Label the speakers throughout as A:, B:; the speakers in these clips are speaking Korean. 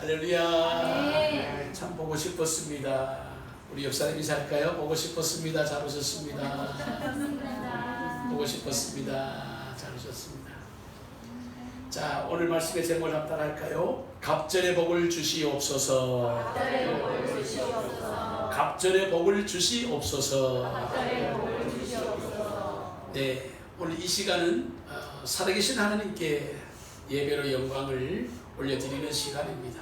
A: 할렐루야. 참 보고 싶었습니다. 우리 옆사람 인사할까요? 보고 싶었습니다. 잘 오셨습니다. 보고 싶었습니다. 잘 오셨습니다. 자, 오늘 말씀의 제목을 한번 따라할까요? 갑절의 복을 주시옵소서. 갑절의 복을 주시옵소서. 네, 오늘 이 시간은 살아계신 하나님께 예배로 영광을 올려드리는 시간입니다.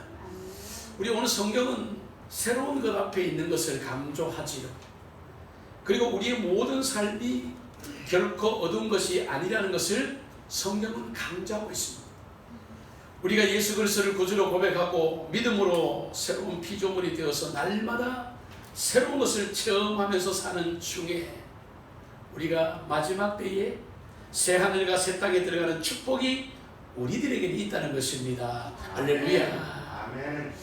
A: 우리 오늘 성경은 새로운 것 앞에 있는 것을 강조하지요. 그리고 우리의 모든 삶이 결코 어두운 것이 아니라는 것을 성경은 강조하고 있습니다. 우리가 예수 그리스도를 구주로 고백하고 믿음으로 새로운 피조물이 되어서 날마다 새로운 것을 체험하면서 사는 중에 우리가 마지막 때에 새 하늘과 새 땅에 들어가는 축복이 우리들에게는 있다는 것입니다. 할렐루야.
B: 아멘.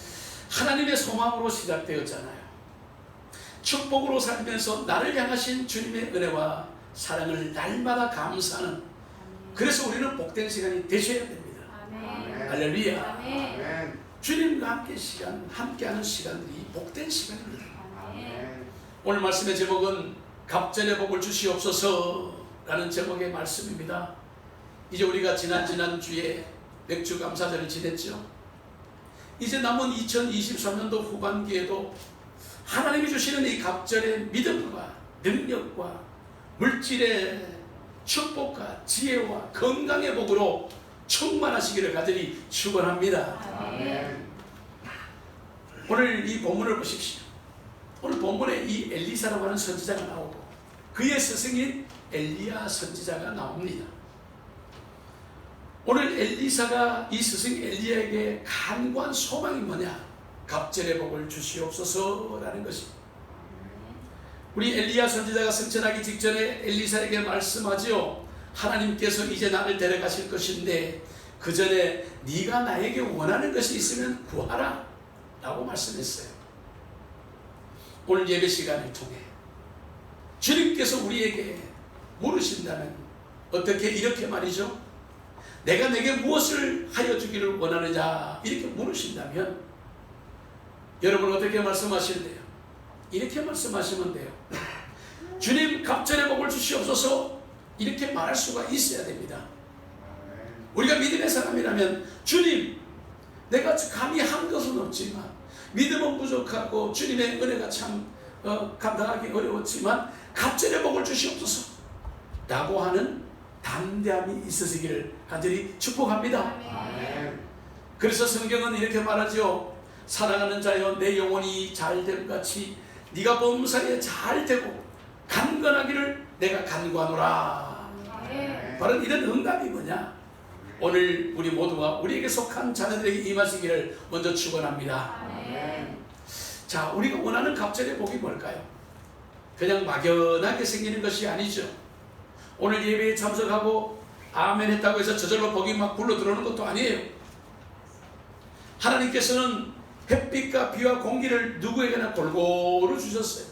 A: 하나님의 소망으로 시작되었잖아요. 축복으로 살면서 나를 향하신 주님의 은혜와 사랑을 날마다 감사하는, 그래서 우리는 복된 시간이 되셔야 됩니다.
B: 아멘.
A: 할렐루야.
B: 아멘.
A: 주님과 함께하는 시간들이 복된 시간입니다.
B: 아멘.
A: 오늘 말씀의 제목은 갑절의 복을 주시옵소서라는 제목의 말씀입니다. 이제 우리가 지난주에 맥주 감사절을 지냈죠. 이제 남은 2023년도 후반기에도 하나님이 주시는 이 갑절의 믿음과 능력과 물질의 축복과 지혜와 건강의 복으로 충만하시기를 간절히 축원합니다.
B: 아멘.
A: 오늘 이 본문을 보십시오. 오늘 본문에 이 엘리사라고 하는 선지자가 나오고 그의 스승인 엘리야 선지자가 나옵니다. 오늘 엘리사가 이 스승 엘리야에게 간구한 소망이 뭐냐? 갑절의 복을 주시옵소서라는 것입니다. 우리 엘리야 선지자가 승천하기 직전에 엘리사에게 말씀하지요. 하나님께서 이제 나를 데려가실 것인데 그 전에 네가 나에게 원하는 것이 있으면 구하라 라고 말씀했어요. 오늘 예배 시간을 통해 주님께서 우리에게 물으신다면 어떻게 이렇게 말이죠. 내가 내게 무엇을 하여 주기를 원하느냐 이렇게 물으신다면 여러분 어떻게 말씀하시는데요? 이렇게 말씀하시면 돼요. 주님 갑절의 복을 주시옵소서 이렇게 말할 수가 있어야 됩니다. 우리가 믿음의 사람이라면 주님 내가 감히 한 것은 없지만 믿음은 부족하고 주님의 은혜가 참 감당하기 어려웠지만 갑절의 복을 주시옵소서 라고 하는 담대함이 있으시기를 간절히 축복합니다.
B: 아멘.
A: 그래서 성경은 이렇게 말하죠. 사랑하는 자여 내 영혼이 잘됨 같이 네가 범사에 잘되고 강건하기를 내가 간구하노라. 바로 이런 응답이 뭐냐? 오늘 우리 모두가 우리에게 속한 자녀들에게 임하시기를 먼저 축원합니다.
B: 아멘.
A: 자, 우리가 원하는 갑절의 복이 뭘까요? 그냥 막연하게 생기는 것이 아니죠. 오늘 예배에 참석하고 아멘 했다고 해서 저절로 복이 막 굴러 들어오는 것도 아니에요. 하나님께서는 햇빛과 비와 공기를 누구에게나 골고루 주셨어요.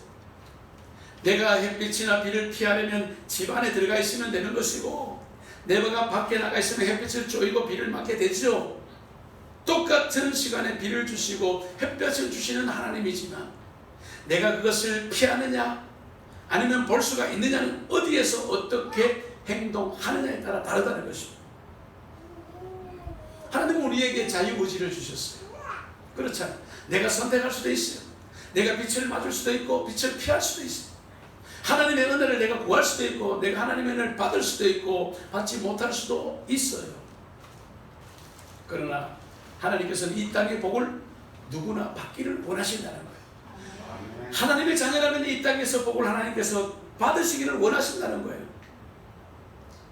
A: 내가 햇빛이나 비를 피하려면 집 안에 들어가 있으면 되는 것이고 내가 밖에 나가 있으면 햇빛을 쬐고 비를 맞게 되죠. 똑같은 시간에 비를 주시고 햇볕을 주시는 하나님이지만 내가 그것을 피하느냐 아니면 볼 수가 있느냐는 어디에서 어떻게 행동하느냐에 따라 다르다는 것입니다. 하나님은 우리에게 자유의지를 주셨어요. 그렇잖아요. 내가 선택할 수도 있어요. 내가 빛을 맞을 수도 있고 빛을 피할 수도 있어요. 하나님의 은혜를 내가 구할 수도 있고 내가 하나님의 은혜를 받을 수도 있고 받지 못할 수도 있어요. 그러나 하나님께서는 이 땅의 복을 누구나 받기를 원하신다는 거예요. 하나님의 자녀라면 이 땅에서 복을 하나님께서 받으시기를 원하신다는 거예요.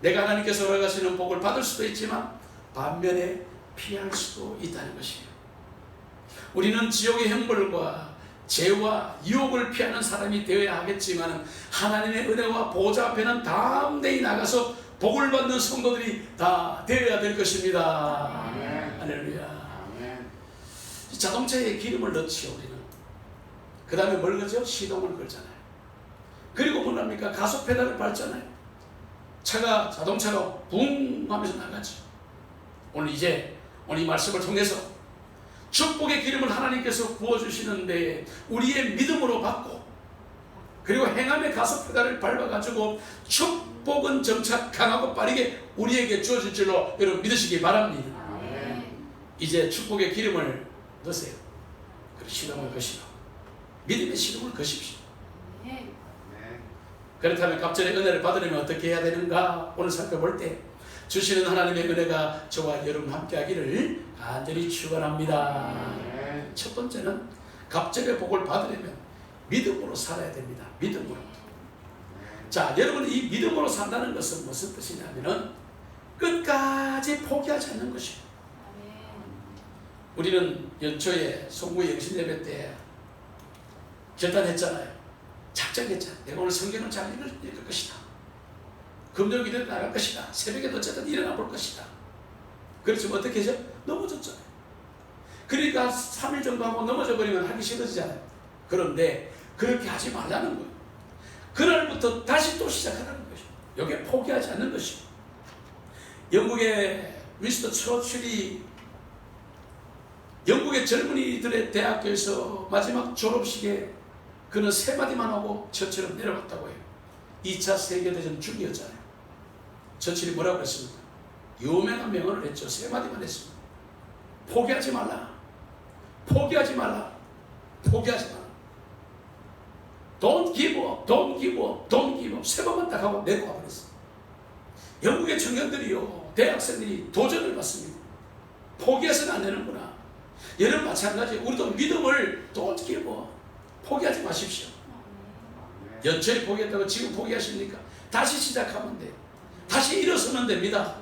A: 내가 하나님께서 허락하시는 복을 받을 수도 있지만 반면에 피할 수도 있다는 것이에요. 우리는 지옥의 형벌과 죄와 유혹을 피하는 사람이 되어야 하겠지만 하나님의 은혜와 보좌 앞에는 담대히 나가서 복을 받는 성도들이 다 되어야 될 것입니다.
B: 아멘.
A: 할렐루야.
B: 아멘.
A: 자동차에 기름을 넣지요. 우리는 그 다음에 뭘 걸죠? 시동을 걸잖아요. 그리고 뭘 합니까? 가속 페달을 밟잖아요. 자동차가 붕 하면서 나가죠. 오늘 이 말씀을 통해서 축복의 기름을 하나님께서 부어주시는데 우리의 믿음으로 받고 그리고 행함의 가속 페달을 밟아가지고 축복은 점차 강하고 빠르게 우리에게 주어질 줄로 여러분 믿으시기 바랍니다. 이제 축복의 기름을 넣으세요. 그리고 시름을 거시라. 믿음의 시름을 거십시오. 그렇다면 갑절의 은혜를 받으려면 어떻게 해야 되는가? 오늘 살펴볼 때 주시는 하나님의 은혜가 저와 여러분 함께 하기를 간절히 축원합니다. 첫 번째는 갑절의 복을 받으려면 믿음으로 살아야 됩니다. 믿음으로. 자, 여러분 이 믿음으로 산다는 것은 무슨 뜻이냐면은 끝까지 포기하지 않는 것이에요. 우리는 연초에 송구 영신 예배 때 결단했잖아요. 작정했잖아요. 내가 오늘 성경을 잘 읽을 것이다. 금요일에 나갈 것이다. 새벽에 어쨌든 일어나 볼 것이다. 그렇지만 어떻게 하죠? 넘어졌잖아요. 그러니까 3일 정도 하고 넘어져 버리면 하기 싫어지잖아요. 그런데 그렇게 하지 말라는 거예요. 그날부터 다시 또 시작하라는 것이죠. 여기에 포기하지 않는 것이죠. 영국의 위스턴 처칠이 영국의 젊은이들의 대학교에서 마지막 졸업식에 그는 세 마디만 하고 처칠은 내려갔다고 해요. 2차 세계대전 중이었잖아요. 처칠이 뭐라고 했습니까? 유명한 명언을 했죠. 세 마디만 했습니다. 포기하지 말라. 포기하지 말라. 포기하지 말라. Don't give up, don't give up, don't give up. 세 번만 딱 하고 내고 가버렸어요. 영국의 청년들이요, 대학생들이 도전을 받습니다. 포기해서는 안 되는구나. 여러분 마찬가지. 우리도 믿음을 don't give up. 포기하지 마십시오. 연초에 포기했다고 지금 포기하십니까? 다시 시작하면 돼요. 다시 일어서면 됩니다.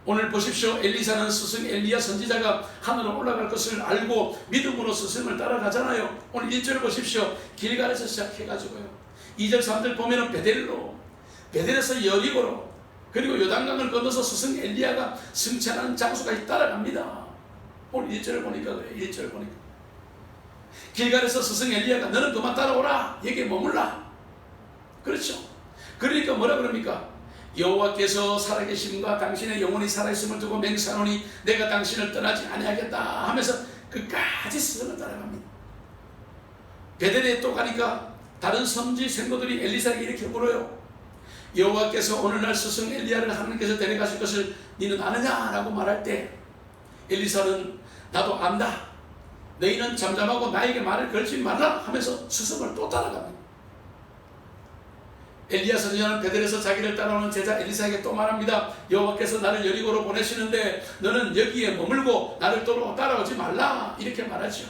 A: 오늘 보십시오. 엘리사는 스승 엘리야 선지자가 하늘로 올라갈 것을 알고 믿음으로 스승을 따라가잖아요. 오늘 1절을 보십시오. 길갈에서 시작해가지고요. 2절 3절 보면은 베델에서 여리고로 그리고 요단강을 건너서 스승 엘리야가 승천하는 장소까지 따라갑니다. 오늘 1절을 보니까 그래요. 1절을 보니까 길갈에서 스승 엘리야가 너는 그만 따라오라. 여기에 머물라. 그렇죠. 그러니까 뭐라 그럽니까? 여호와께서 살아계심과 당신의 영혼이 살아있음을 두고 맹세하노니 내가 당신을 떠나지 아니하겠다 하면서 끝까지 스승을 따라갑니다. 베델에 또 가니까 다른 선지 생도들이 엘리사에게 이렇게 물어요. 여호와께서 오늘날 스승 엘리야를 하나님께서 데려가실 것을 너는 아느냐? 라고 말할 때 엘리사는 나도 안다. 너희는 잠잠하고 나에게 말을 걸지 말라 하면서 스승을 또 따라갑니다. 엘리야 선지자는 베델에서 자기를 따라오는 제자 엘리사에게 또 말합니다. 여호와께서 나를 여리고로 보내시는데 너는 여기에 머물고 나를 또 따라오지 말라. 이렇게 말하죠.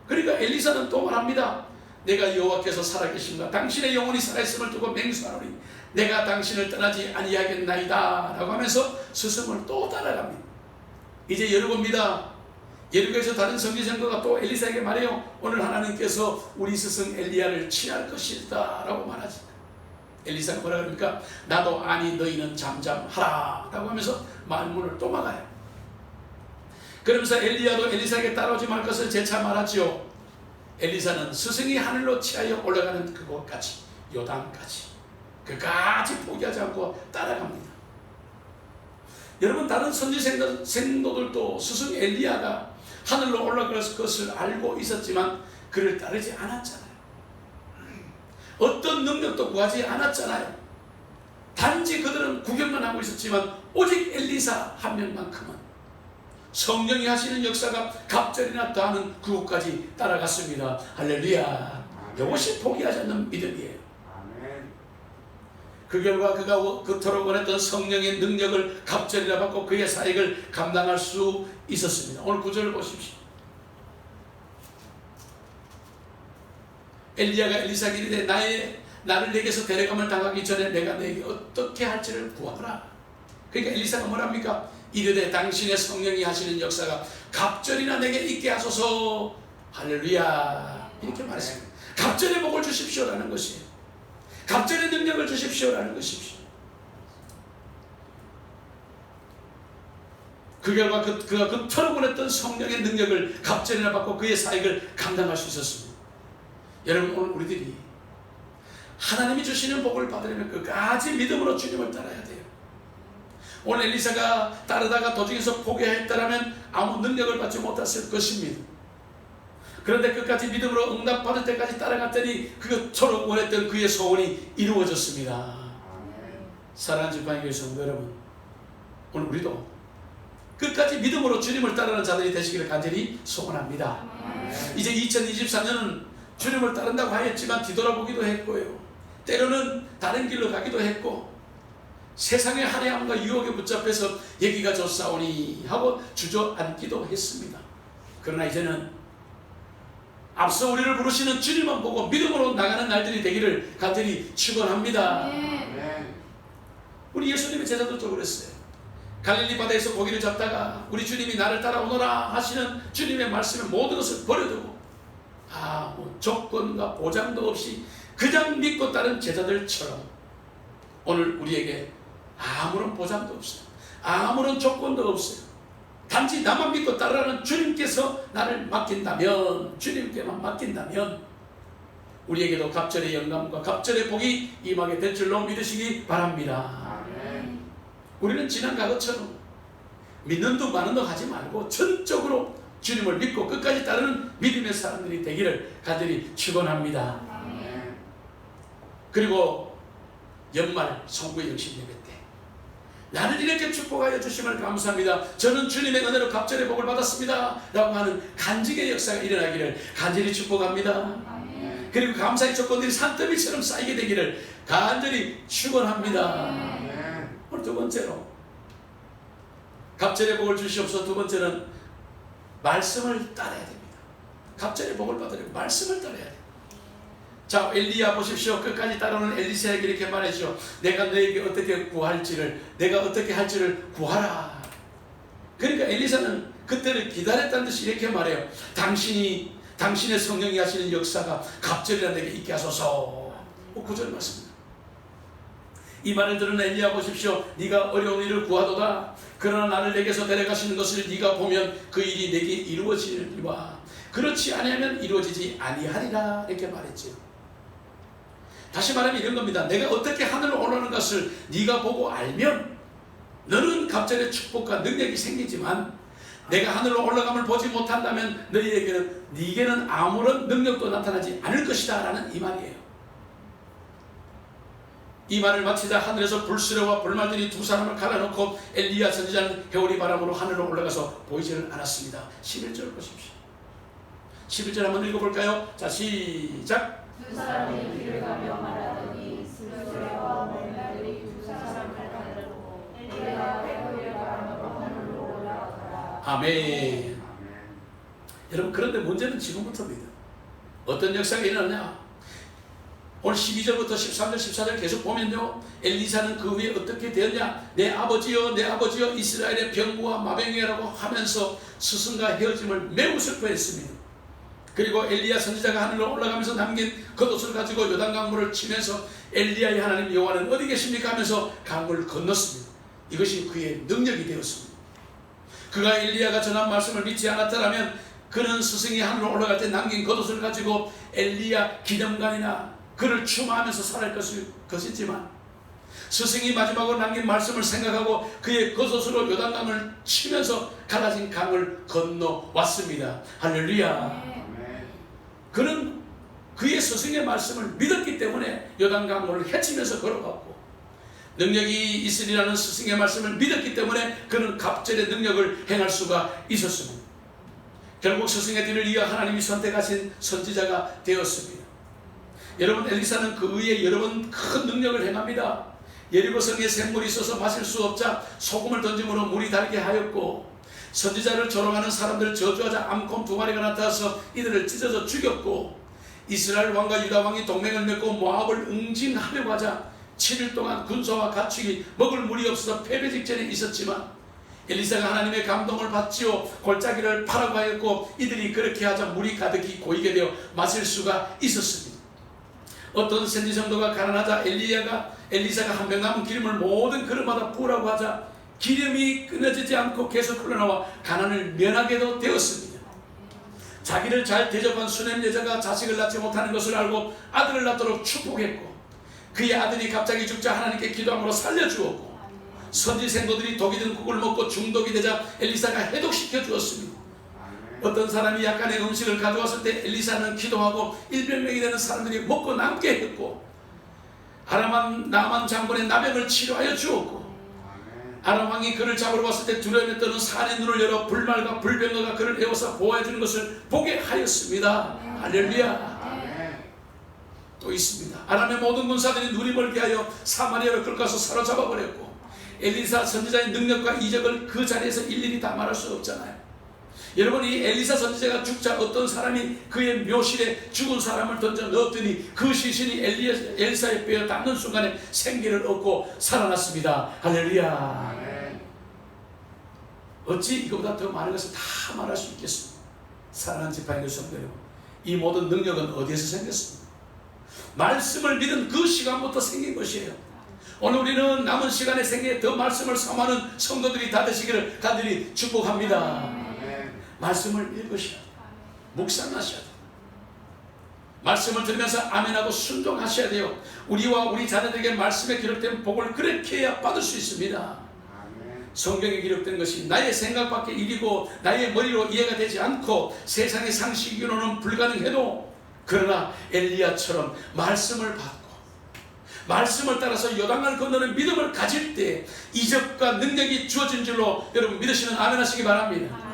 A: 그러니까 엘리사는 또 말합니다. 내가 여호와께서 살아계신가 당신의 영혼이 살아있음을 두고 맹세하노니 내가 당신을 떠나지 아니하겠나이다 라고 하면서 스승을 또 따라갑니다. 이제 여리고입니다. 여리고에서 다른 선지 생도가 또 엘리사에게 말해요. 오늘 하나님께서 우리 스승 엘리야를 취할 것이다 라고 말하지. 엘리사가 뭐라 그럽니까? 나도 아니 너희는 잠잠하라 라고 하면서 말문을 또 막아요. 그러면서 엘리야도 엘리사에게 따라오지 말 것을 재차 말하지요. 엘리사는 스승이 하늘로 치하여 올라가는 그곳까지 요단까지 그까지 포기하지 않고 따라갑니다. 여러분 다른 선지 생도들도 스승 엘리야가 하늘로 올라갈 것을 알고 있었지만 그를 따르지 않았잖아요. 어떤 능력도 구하지 않았잖아요. 단지 그들은 구경만 하고 있었지만 오직 엘리사 한 명만큼은 성령이 하시는 역사가 갑절이나 더하는 그곳까지 따라갔습니다. 할렐루야. 이것이 포기하지 않는 믿음이에요. 그 결과 그가 그토록 원했던 성령의 능력을 갑절이라 받고 그의 사역을 감당할 수 있었습니다. 오늘 9절을 보십시오. 엘리야가 엘리사에게 이르되 나를 내게서 데려감을 당하기 전에 내가 너에게 어떻게 할지를 구하라. 그러니까 엘리사가 뭐랍니까? 이르되 당신의 성령이 하시는 역사가 갑절이나 내게 있게 하소서. 할렐루야. 이렇게 말했습니다. 갑절의 복을 주십시오라는 것이에요. 갑절의 능력을 주십시오라는 것입니다. 그 결과 그가 그토록 원했던 성령의 능력을 갑절이나 받고 그의 사역을 감당할 수 있었습니다. 여러분 오늘 우리들이 하나님이 주시는 복을 받으려면 끝까지 믿음으로 주님을 따라야 돼요. 오늘 엘리사가 따르다가 도중에서 포기했다라면 아무 능력을 받지 못했을 것입니다. 그런데 끝까지 믿음으로 응답받을 때까지 따라갔더니 그것처럼 원했던 그의 소원이 이루어졌습니다. 사랑하는 지팡이교회 성도 여러분, 오늘 우리도 끝까지 믿음으로 주님을 따르는 자들이 되시기를 간절히 소원합니다. 이제 2023년은 주님을 따른다고 하였지만 뒤돌아보기도 했고요, 때로는 다른 길로 가기도 했고, 세상의 화려함과 유혹에 붙잡혀서 얘기가 좋사오니 하고 주저앉기도 했습니다. 그러나 이제는 앞서 우리를 부르시는 주님만 보고 믿음으로 나가는 날들이 되기를 간절히 축원합니다. 우리 예수님의 제자들도 그랬어요. 갈릴리 바다에서 고기를 잡다가 우리 주님이 나를 따라오너라 하시는 주님의 말씀에 모든 것을 버려두고 아무 조건과 보장도 없이 그냥 믿고 따른 제자들처럼 오늘 우리에게 아무런 보장도 없어요. 아무런 조건도 없어요. 단지 나만 믿고 따르라는 주님께서 나를 맡긴다면, 주님께만 맡긴다면 우리에게도 갑절의 영감과 갑절의 복이 임하게 될 줄로 믿으시기 바랍니다. 우리는 지난 과거처럼 믿는 둥 마는 둥 하지 말고 전적으로 주님을 믿고 끝까지 따르는 믿음의 사람들이 되기를 간절히 축원합니다. 그리고 연말 송구의 영신 예배 때 나를 이렇게 축복하여 주심을 감사합니다. 저는 주님의 은혜로 갑절의 복을 받았습니다 라고 하는 간증의 역사가 일어나기를 간절히 축복합니다. 그리고 감사의 조건들이 산더미처럼 쌓이게 되기를 간절히 축원합니다. 오늘 두 번째로 갑절의 복을 주시옵소서. 두 번째는 말씀을 따라야 됩니다. 갑절의 복을 받으려면 말씀을 따라야 돼요. 자, 엘리야 보십시오. 끝까지 따라오는 엘리사에게 이렇게 말했죠. 내가 너에게 어떻게 구할지를, 내가 어떻게 할지를 구하라. 그러니까 엘리사는 그때를 기다렸다는 듯이 이렇게 말해요. 당신의 성령이 하시는 역사가 갑절이라 내게 있게 하소서. 9절 말씀입니다. 이 말을 들은 엘리야 보십시오. 네가 어려운 일을 구하도다. 그러나 나를 내게서 데려가시는 것을 네가 보면 그 일이 내게 이루어지리와 그렇지 아니하면 이루어지지 아니하리라. 이렇게 말했죠. 다시 말하면 이런 겁니다. 내가 어떻게 하늘로 올라오는 것을 네가 보고 알면 너는 갑절의 축복과 능력이 생기지만 내가 하늘로 올라감을 보지 못한다면 네게는 아무런 능력도 나타나지 않을 것이다 라는 이 말이에요. 이 말을 마치자 하늘에서 불수레와 불말들이 두 사람을 갈아놓고 엘리야 선지자는 회오리 바람으로 하늘로 올라가서 보이지를 않았습니다. 11절 보십시오. 11절 한번 읽어볼까요? 자, 시작.
C: 두 사람이 길을 가며 말하더니 불수레와 불말들이 두 사람을 갈아놓고 엘리야가 회오리 바람으로 하늘로 올라가더라.
A: 아멘. 여러분, 그런데 문제는 지금부터입니다. 어떤 역사가 일어나냐? 오늘 12절부터 13절 14절 계속 보면요, 엘리사는 그 후에 어떻게 되었냐? 내 아버지여 내 아버지여 이스라엘의 병부와 마병이라고 하면서 스승과 헤어짐을 매우 슬퍼했습니다. 그리고 엘리야 선지자가 하늘로 올라가면서 남긴 겉옷을 가지고 요단강물을 치면서 엘리야의 하나님 여호와는 어디 계십니까 하면서 강물을 건넜습니다. 이것이 그의 능력이 되었습니다. 그가 엘리야가 전한 말씀을 믿지 않았더라면 그는 스승이 하늘로 올라갈 때 남긴 겉옷을 가지고 엘리야 기념관이나 그를 추모하면서 살아갈 것이지만 스승이 마지막으로 남긴 말씀을 생각하고 그의 겉옷으로 요단강을 치면서 갈라진 강을 건너왔습니다. 할렐루야. 그는 그의 스승의 말씀을 믿었기 때문에 요단강물을 헤치면서 걸어갔고, 능력이 있으리라는 스승의 말씀을 믿었기 때문에 그는 갑절의 능력을 행할 수가 있었습니다. 결국 스승의 뒤를 이어 하나님이 선택하신 선지자가 되었습니다. 여러분, 엘리사는 그 위에 여러 번 큰 능력을 행합니다. 예리고성에 샘물이 있어서 마실 수 없자 소금을 던짐으로 물이 달게 하였고, 선지자를 조롱하는 사람들을 저주하자 암곰 2마리가 나타나서 이들을 찢어져 죽였고, 이스라엘 왕과 유다 왕이 동맹을 맺고 모압을 응징하려고 하자 7일 동안 군사와 가축이 먹을 물이 없어서 패배 직전에 있었지만 엘리사가 하나님의 감동을 받지요. 골짜기를 파라고 하였고 이들이 그렇게 하자 물이 가득히 고이게 되어 마실 수가 있었습니다. 어떤 선지 성도가 가난하자 엘리사가 한 병 남은 기름을 모든 그릇마다 부으라고 하자 기름이 끊어지지 않고 계속 흘러나와 가난을 면하게도 되었습니다. 자기를 잘 대접한 수냄 여자가 자식을 낳지 못하는 것을 알고 아들을 낳도록 축복했고, 그의 아들이 갑자기 죽자 하나님께 기도함으로 살려주었고, 선지 생도들이 독이 든 국을 먹고 중독이 되자 엘리사가 해독시켜 주었습니다. 어떤 사람이 약간의 음식을 가져왔을 때 엘리사는 기도하고 100명이 되는 사람들이 먹고 남게 했고, 나만 장군의 나병을 치료하여 주었고, 아람 왕이 그를 잡으러 왔을 때 두려움에 떠는 산의 눈을 열어 불말과 불병거가 그를 에워싸 보호해 주는 것을 보게 하였습니다. 할렐루야. 또 있습니다. 아람의 모든 군사들이 눈이 멀게 하여 사마리아를 끌어가서 사로잡아 버렸고, 엘리사 선지자의 능력과 이적을 그 자리에서 일일이 다 말할 수 없잖아요. 여러분, 이 엘리사 선지자가 죽자 어떤 사람이 그의 묘실에 죽은 사람을 던져 넣었더니 그 시신이 엘리사의 뼈에 닿는 순간에 생기를 얻고 살아났습니다. 할렐루야. 어찌 이거보다 더 많은 것을 다 말할 수 있겠습니까? 사랑하는 지파인 성도 여러분, 이 모든 능력은 어디에서 생겼습니까? 말씀을 믿은 그 시간부터 생긴 것이에요. 오늘 우리는 남은 시간에 생기에 더 말씀을 사모하는 성도들이 다 되시기를 간절히 축복합니다. 말씀을 읽으셔야 돼요. 묵상하셔야 돼요. 말씀을 들으면서 아멘하고 순종하셔야 돼요. 우리와 우리 자녀들에게 말씀에 기록된 복을 그렇게 해야 받을 수 있습니다. 성경에 기록된 것이 나의 생각밖에 일이고 나의 머리로 이해가 되지 않고 세상의 상식으로는 불가능해도, 그러나 엘리야처럼 말씀을 받고 말씀을 따라서 요단강을 건너는 믿음을 가질 때 이적과 능력이 주어진 줄로 여러분 믿으시는 아멘 하시기 바랍니다.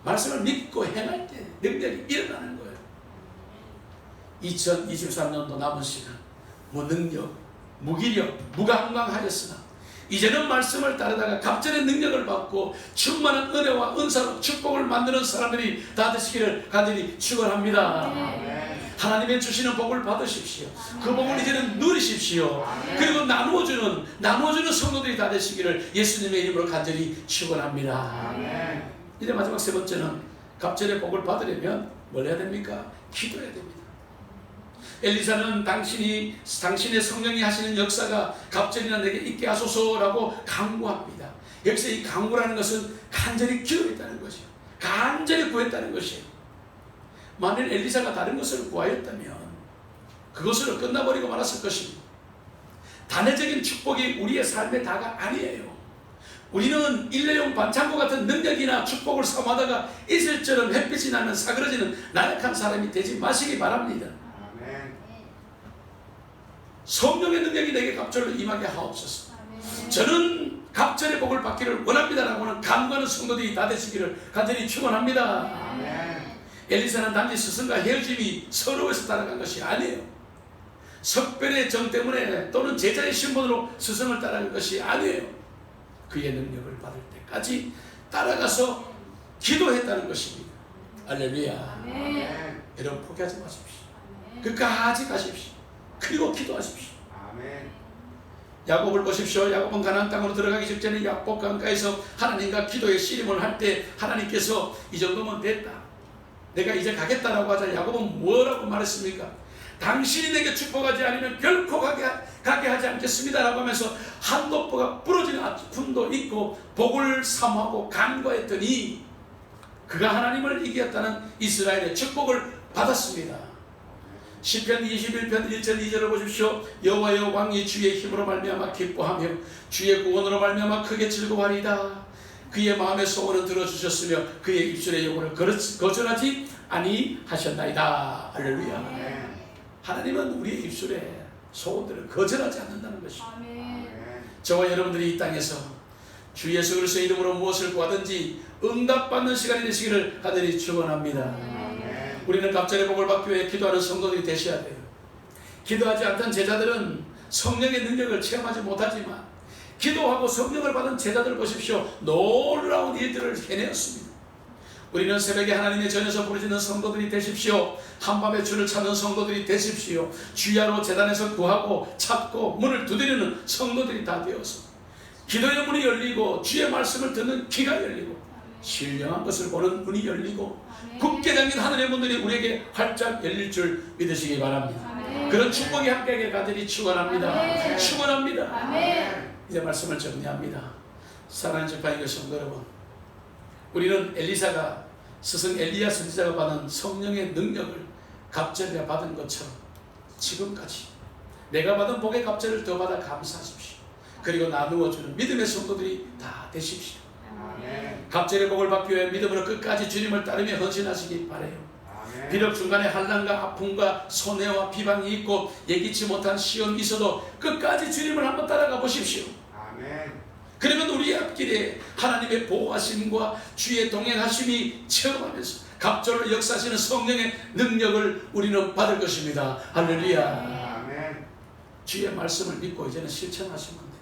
A: 말씀을 믿고 행할 때 능력이 일어나는 거예요. 2023년도 남은 시간 무능력, 무기력, 무감각하였으나 이제는 말씀을 따르다가 갑절의 능력을 받고 충만한 은혜와 은사로 축복을 만드는 사람들이 다 되시기를 간절히 축원합니다. 하나님의 주시는 복을 받으십시오. 그 복을 이제는 누리십시오. 그리고 나누어주는 성도들이 다 되시기를 예수님의 이름으로 간절히 축원합니다. 이제 마지막 세 번째는 갑절의 복을 받으려면 뭘 해야 됩니까? 기도해야 됩니다. 엘리사는 당신의 성령이 하시는 역사가 갑절이나 내게 있게 하소서라고 간구합니다. 여기서 이 간구라는 것은 간절히 기도했다는 것이에요. 간절히 구했다는 것이에요. 만일 엘리사가 다른 것을 구하였다면 그것으로 끝나버리고 말았을 것입니다. 단회적인 축복이 우리의 삶의 다가 아니에요. 우리는 일회용 반창고 같은 능력이나 축복을 사모하다가 이슬처럼 햇빛이 나면 사그러지는 나약한 사람이 되지 마시기 바랍니다. 성령의 능력이 내게 갑절로 임하게 하옵소서. 저는 갑절의 복을 받기를 원합니다라고는 간구하는 성도들이 다 되시기를 간절히 축원합니다. 엘리사는 단지 스승과 헤어짐이 서러워서 따라간 것이 아니에요. 석별의 정 때문에 또는 제자의 신분으로 스승을 따라간 것이 아니에요. 그의 능력을 받을 때까지 따라가서 기도했다는 것입니다. 할렐루야. 여러분 포기하지 마십시오. 끝까지 가십시오. 그리고 기도하십시오. 야곱을 보십시오. 야곱은 가나안 땅으로 들어가기 직전에 야복 강가에서 하나님과 기도의 씨름을 할 때 하나님께서 이 정도면 됐다, 내가 이제 가겠다라고 하자 야곱은 뭐라고 말했습니까? 당신이 내게 축복하지 않으면 결코 가게 하지 않겠습니다 라고 하면서 한도포가 부러지는 아픔도 있고 복을 사모하고 간구했더니 그가 하나님을 이겼다는 이스라엘의 축복을 받았습니다. 시편 21편 1절 2절을 보십시오. 여호와여 왕이 주의 힘으로 말미암아 기뻐하며 주의 구원으로 말미암아 크게 즐거워하리이다. 그의 마음의 소원은 들어주셨으며 그의 입술의 요구를 거절하지 아니하셨나이다. 할렐루야. 하나님은 우리의 입술에 소원들을 거절하지 않는다는 것입니다. 저와 여러분들이 이 땅에서 주 예수 그리스도의 이름으로 무엇을 구하든지 응답받는 시간이 되시기를 간절히 축원합니다. 우리는 갑절의 복을 받기 위해 기도하는 성도들이 되셔야 돼요. 기도하지 않던 제자들은 성령의 능력을 체험하지 못하지만 기도하고 성령을 받은 제자들 보십시오. 놀라운 일들을 해내었습니다. 우리는 새벽에 하나님의 전에서 부르짖는 성도들이 되십시오. 한밤에 주를 찾는 성도들이 되십시오. 주야로 제단에서 구하고 찾고 문을 두드리는 성도들이 다 되어서 기도의 문이 열리고 주의 말씀을 듣는 귀가 열리고 신령한 것을 보는 눈이 열리고 굳게 잠긴 하늘의 문들이 우리에게 활짝 열릴 줄 믿으시기 바랍니다. 그런 축복이 함께하길 간절히 축원합니다. 축원합니다. 이제 말씀을 정리합니다. 사랑하는 지파인 성도 여러분, 우리는 엘리사가 스승 엘리야 선지자가 받은 성령의 능력을 갑절에 받은 것처럼 지금까지 내가 받은 복의 갑절을 더 받아 감사하십시오. 그리고 나누어주는 믿음의 성도들이 다 되십시오.
B: 아멘.
A: 갑절의 복을 받기 위해 믿음으로 끝까지 주님을 따르며 헌신하시기 바라요.
B: 아멘.
A: 비록 중간에 환난과 아픔과 손해와 비방이 있고 예기치 못한 시험이 있어도 끝까지 주님을 한번 따라가 보십시오.
B: 아멘.
A: 그러면 우리 앞길에 하나님의 보호하심과 주의 동행하심이 체험하면서 갑절로 역사하시는 성령의 능력을 우리는 받을 것입니다. 할렐루야.
B: 아멘.
A: 주의 말씀을 믿고 이제는 실천하시면 돼요.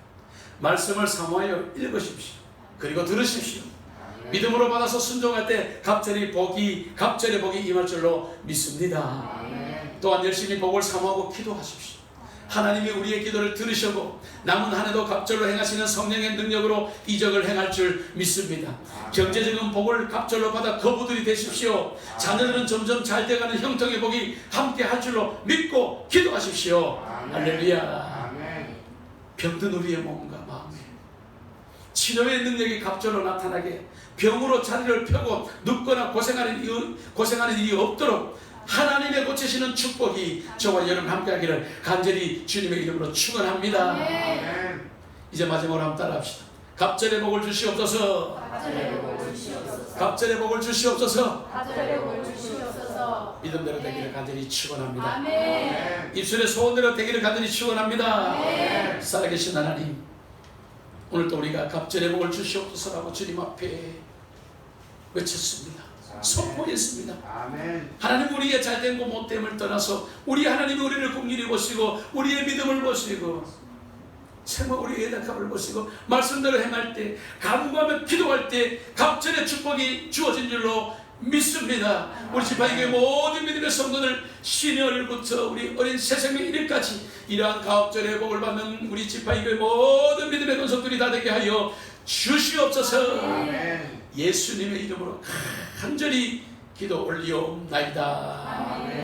A: 말씀을 사모하여 읽으십시오. 그리고 들으십시오.
B: 아멘.
A: 믿음으로 받아서 순종할 때 갑절의 복이 임할 줄로 믿습니다.
B: 아멘.
A: 또한 열심히 복을 사모하고 기도하십시오. 하나님이 우리의 기도를 들으시고 남은 한 해도 갑절로 행하시는 성령의 능력으로 이적을 행할 줄 믿습니다. 경제적인 복을 갑절로 받아 거부들이 되십시오. 자녀들은 점점 잘 돼가는 형통의 복이 함께 할 줄로 믿고 기도하십시오. 할렐루야.
B: 아멘.
A: 병든 우리의 몸과 마음에 치료의 능력이 갑절로 나타나게 병으로 자리를 펴고 눕거나 고생하는 일이 없도록 하나님의 고치시는 축복이 저와 여러분 함께 하기를 간절히 주님의 이름으로 축원합니다.
B: 아멘.
A: 이제 마지막으로 한번 따라합시다. 갑절의 복을 주시옵소서.
C: 갑절의 복을 주시옵소서.
A: 갑절의 복을 주시옵소서.
C: 갑절의 복을 주시옵소서.
A: 믿음대로 되기를 간절히 축원합니다.
C: 아멘.
A: 입술의 소원대로 되기를 간절히 축원합니다.
C: 아멘.
A: 살아계신 하나님, 오늘도 우리가 갑절의 복을 주시옵소서라고 주님 앞에 외쳤습니다. 선포했습니다.
B: 아멘.
A: 하나님, 우리의 잘됨과 못됨을 떠나서 우리 하나님이 우리를 긍휼히 보시고 우리의 믿음을 보시고 정말 우리의 연약함을 보시고 말씀대로 행할 때, 간구하며 기도할 때 갑절의 축복이 주어진 줄로 믿습니다. 우리 지파교회 모든 믿음의 성도들 신의 어릴부터 우리 어린 새생명 이르까지 이러한 갑절의 복을 받는 우리 지파교회 모든 믿음의 권속들이 다 되게 하여 주시옵소서.
B: 아멘.
A: 예수님의 이름으로 간절히 기도 올리옵나이다.
C: 아멘.